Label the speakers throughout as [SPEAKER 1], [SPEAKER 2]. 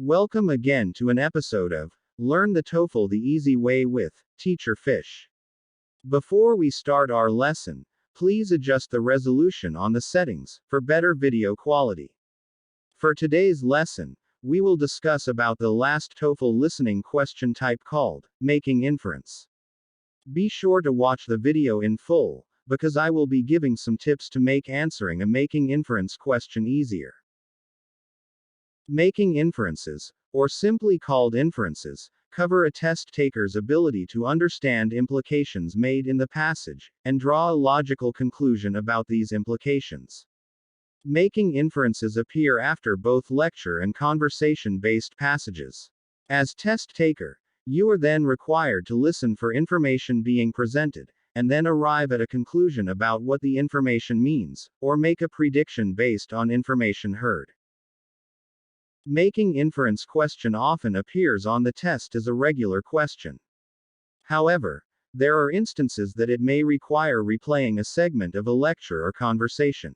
[SPEAKER 1] Welcome again to an episode of Learn the TOEFL the Easy Way with Teacher Fish. Before we start our lesson, please adjust the resolution on the settings for better video quality. For today's lesson, we will discuss about the last TOEFL listening question type called making inference. Be sure to watch the video in full, because I will be giving some tips to make answering a making inference question easier. Making inferences, or simply called inferences, cover a test taker's ability to understand implications made in the passage, and draw a logical conclusion about these implications. Making inferences appear after both lecture and conversation-based passages. As test taker, you are then required to listen for information being presented, and then arrive at a conclusion about what the information means, or make a prediction based on information heard. Making inference question often appears on the test as a regular question. However, there are instances that it may require replaying a segment of a lecture or conversation.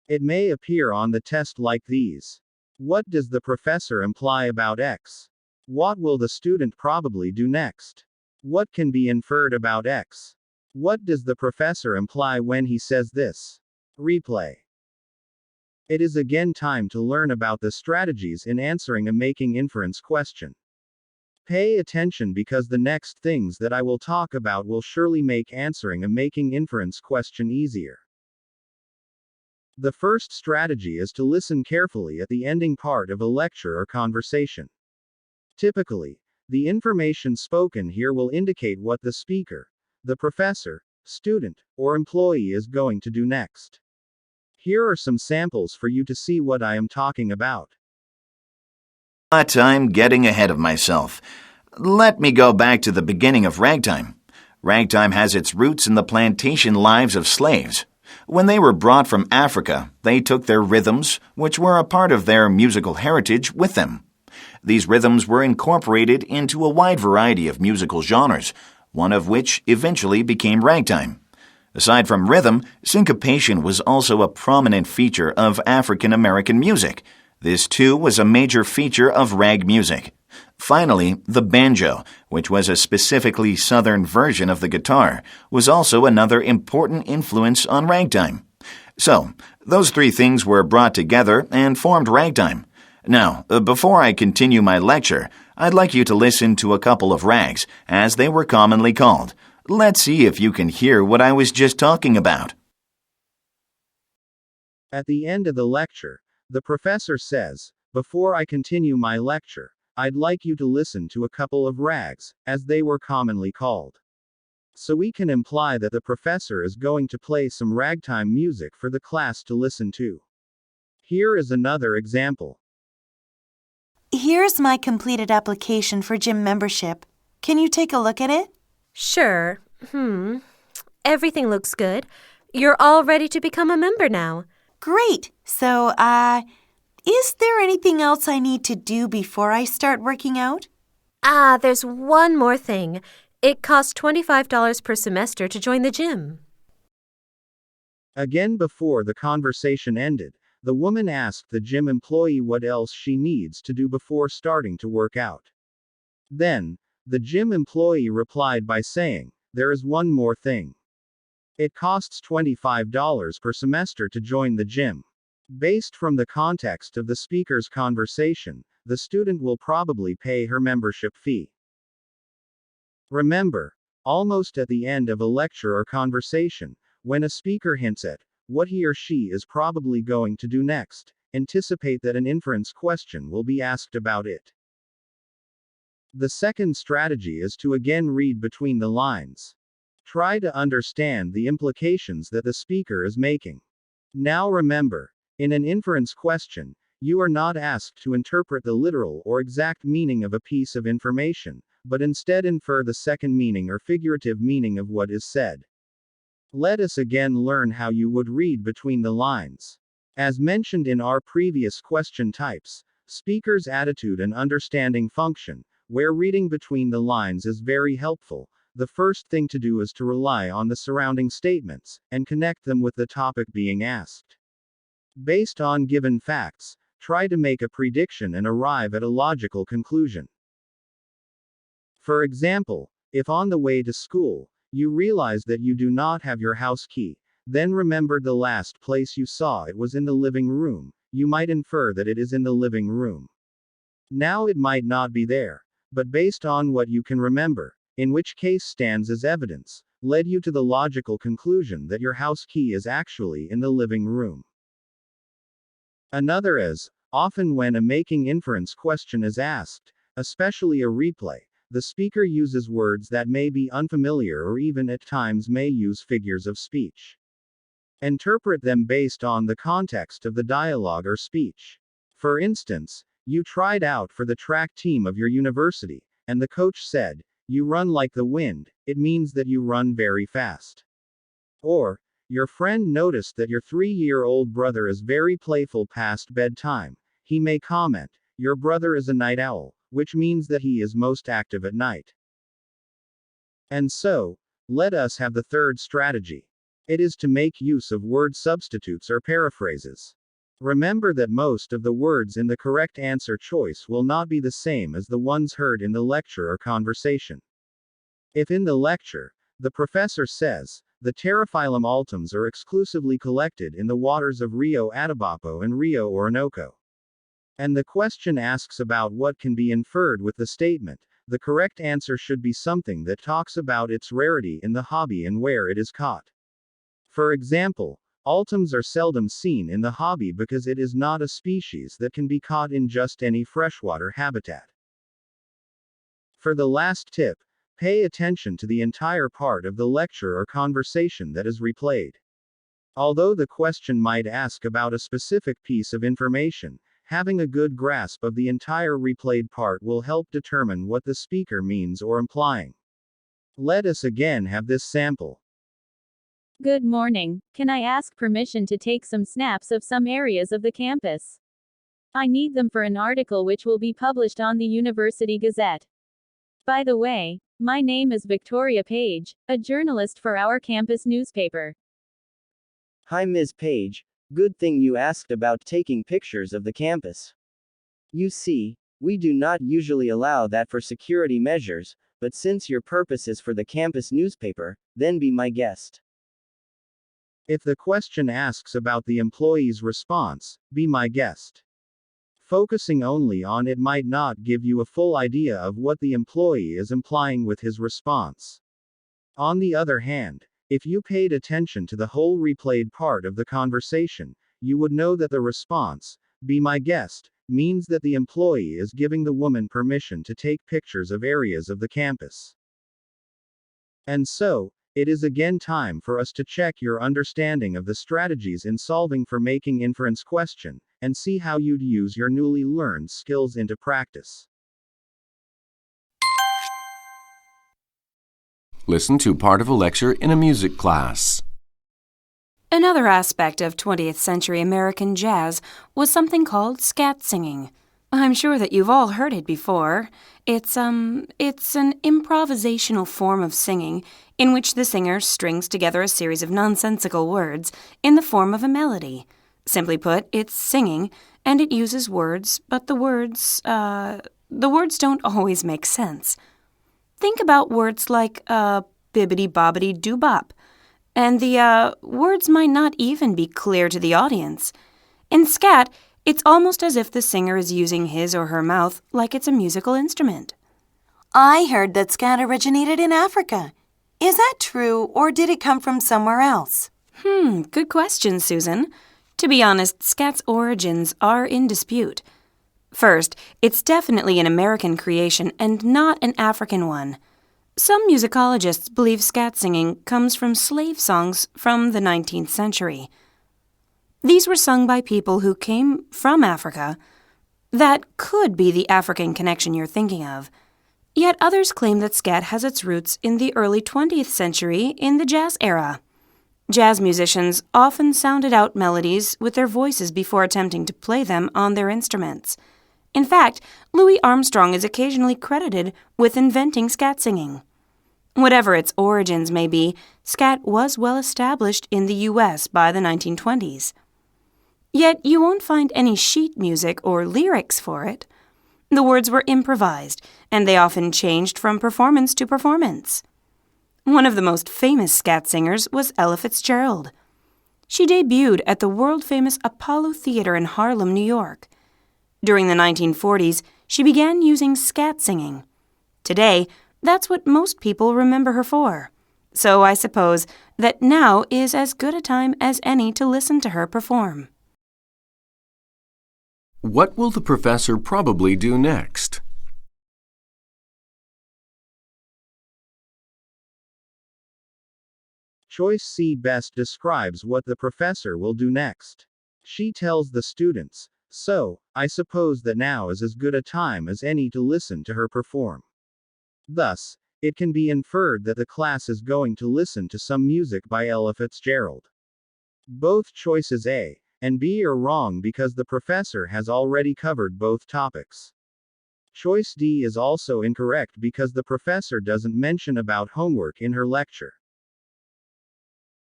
[SPEAKER 1] It may appear on the test like these. What does the professor imply about X? What will the student probably do next? What can be inferred about X? What does the professor imply when he says this? Replay. It is again time to learn about the strategies in answering a making inference question. Pay attention because the next things that I will talk about will surely make answering a making inference question easier. The first strategy is to listen carefully at the ending part of a lecture or conversation. Typically, the information spoken here will indicate what the speaker, the professor, student, or employee is going to do next. Here are some samples for you to see what I am talking about.
[SPEAKER 2] But I'm getting ahead of myself. Let me go back to the beginning of ragtime. Ragtime has its roots in the plantation lives of slaves. When they were brought from Africa, they took their rhythms, which were a part of their musical heritage, with them. These rhythms were incorporated into a wide variety of musical genres, one of which eventually became ragtime. Aside from rhythm, syncopation was also a prominent feature of African American music. This too was a major feature of rag music. Finally, the banjo, which was a specifically Southern version of the guitar, was also another important influence on ragtime. So, those three things were brought together and formed ragtime. Now, before I continue my lecture, I'd like you to listen to a couple of rags, as they were commonly called. Let's see if you can hear what I was just talking about.
[SPEAKER 1] At the end of the lecture, the professor says, "Before I continue my lecture, I'd like you to listen to a couple of rags, as they were commonly called." So we can imply that the professor is going to play some ragtime music for the class to listen to. Here is another example.
[SPEAKER 3] Here's my completed application for gym membership. Can you take a look at it?
[SPEAKER 4] Sure. Everything looks good. You're all ready to become a member now.
[SPEAKER 3] Great. So, is there anything else I need to do before I start working out?
[SPEAKER 4] There's one more thing. It costs $25 per semester to join the gym.
[SPEAKER 1] Again, before the conversation ended, the woman asked the gym employee what else she needs to do before starting to work out. Then, the gym employee replied by saying, "There is one more thing. It costs $25 per semester to join the gym." Based from the context of the speaker's conversation, the student will probably pay her membership fee. Remember, almost at the end of a lecture or conversation, when a speaker hints at what he or she is probably going to do next, anticipate that an inference question will be asked about it. The second strategy is to again read between the lines. Try to understand the implications that the speaker is making. Now remember, in an inference question, you are not asked to interpret the literal or exact meaning of a piece of information, but instead infer the second meaning or figurative meaning of what is said. Let us again learn how you would read between the lines. As mentioned in our previous question types, speaker's attitude and understanding function, where reading between the lines is very helpful. The first thing to do is to rely on the surrounding statements, and connect them with the topic being asked. Based on given facts, try to make a prediction and arrive at a logical conclusion. For example, if on the way to school, you realize that you do not have your house key, then remembered the last place you saw it was in the living room, you might infer that it is in the living room. Now it might not be there, but based on what you can remember, in which case stands as evidence, led you to the logical conclusion that your house key is actually in the living room. Another is, often when a making inference question is asked, especially a replay, the speaker uses words that may be unfamiliar or even at times may use figures of speech. Interpret them based on the context of the dialogue or speech. For instance, you tried out for the track team of your university, and the coach said, "You run like the wind," it means that you run very fast. Or, your friend noticed that your 3-year-old brother is very playful past bedtime. He may comment, "Your brother is a night owl," which means that he is most active at night. And so, let us have the third strategy. It is to make use of word substitutes or paraphrases. Remember that most of the words in the correct answer choice will not be the same as the ones heard in the lecture or conversation. If in the lecture, the professor says, "The Pterophyllum altums are exclusively collected in the waters of Rio Atabapo and Rio Orinoco," and the question asks about what can be inferred with the statement, the correct answer should be something that talks about its rarity in the hobby and where it is caught. For example, altums are seldom seen in the hobby because it is not a species that can be caught in just any freshwater habitat. For the last tip, pay attention to the entire part of the lecture or conversation that is replayed. Although the question might ask about a specific piece of information, having a good grasp of the entire replayed part will help determine what the speaker means or implying. Let us again have this sample.
[SPEAKER 5] Good morning. Can I ask permission to take some snaps of some areas of the campus? I need them for an article which will be published on the University Gazette. By the way, my name is Victoria Page, a journalist for our campus newspaper.
[SPEAKER 6] Hi Ms. Page, good thing you asked about taking pictures of the campus. You see, we do not usually allow that for security measures, but since your purpose is for the campus newspaper, then be my guest.
[SPEAKER 1] If the question asks about the employee's response, be my guest. Focusing only on it might not give you a full idea of what the employee is implying with his response. On the other hand, if you paid attention to the whole replayed part of the conversation, you would know that the response, "Be my guest," means that the employee is giving the woman permission to take pictures of areas of the campus. And so, it is again time for us to check your understanding of the strategies in solving for making inference question, and see how you'd use your newly learned skills into practice.
[SPEAKER 7] Listen to part of a lecture in a music class.
[SPEAKER 8] Another aspect of 20th century American jazz was something called scat singing. I'm sure that you've all heard it before. It's an improvisational form of singing in which the singer strings together a series of nonsensical words in the form of a melody. Simply put, it's singing, and it uses words, but the words don't always make sense. Think about words like bibbidi-bobbidi-doo-bop, and the words might not even be clear to the audience. In scat, it's almost as if the singer is using his or her mouth like it's a musical instrument.
[SPEAKER 3] I heard that scat originated in Africa. Is that true, or did it come from somewhere else?
[SPEAKER 8] Good question, Susan. To be honest, scat's origins are in dispute. First, it's definitely an American creation and not an African one. Some musicologists believe scat singing comes from slave songs from the 19th century. These were sung by people who came from Africa. That could be the African connection you're thinking of. Yet others claim that scat has its roots in the early 20th century in the jazz era. Jazz musicians often sounded out melodies with their voices before attempting to play them on their instruments. In fact, Louis Armstrong is occasionally credited with inventing scat singing. Whatever its origins may be, scat was well established in the U.S. by the 1920s. Yet you won't find any sheet music or lyrics for it. The words were improvised, and they often changed from performance to performance. One of the most famous scat singers was Ella Fitzgerald. She debuted at the world-famous Apollo Theater in Harlem, New York. During the 1940s, she began using scat singing. Today, that's what most people remember her for. So I suppose that now is as good a time as any to listen to her perform.
[SPEAKER 7] What will the professor probably do next?
[SPEAKER 1] Choice C best describes what the professor will do next. She tells the students, "So, I suppose that now is as good a time as any to listen to her perform." Thus, it can be inferred that the class is going to listen to some music by Ella Fitzgerald. Both choices A and B are wrong because the professor has already covered both topics. Choice D is also incorrect because the professor doesn't mention about homework in her lecture.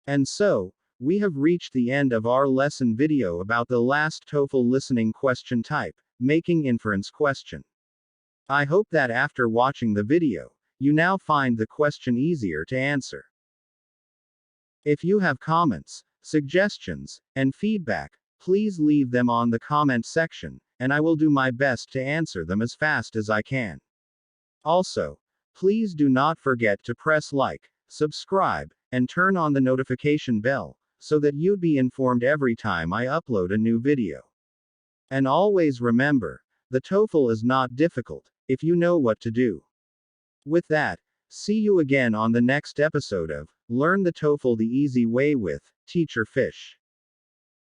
[SPEAKER 1] And so, we have reached the end of our lesson video about the last TOEFL listening question type, making inference question. I hope that after watching the video, you now find the question easier to answer. If you have comments, suggestions, and feedback, please leave them on the comment section, and I will do my best to answer them as fast as I can. Also, please do not forget to press like, subscribe, and turn on the notification bell, so that you'd be informed every time I upload a new video. And always remember, the TOEFL is not difficult, if you know what to do. With that, see you again on the next episode of Learn the TOEFL the Easy Way with Teacher Fish.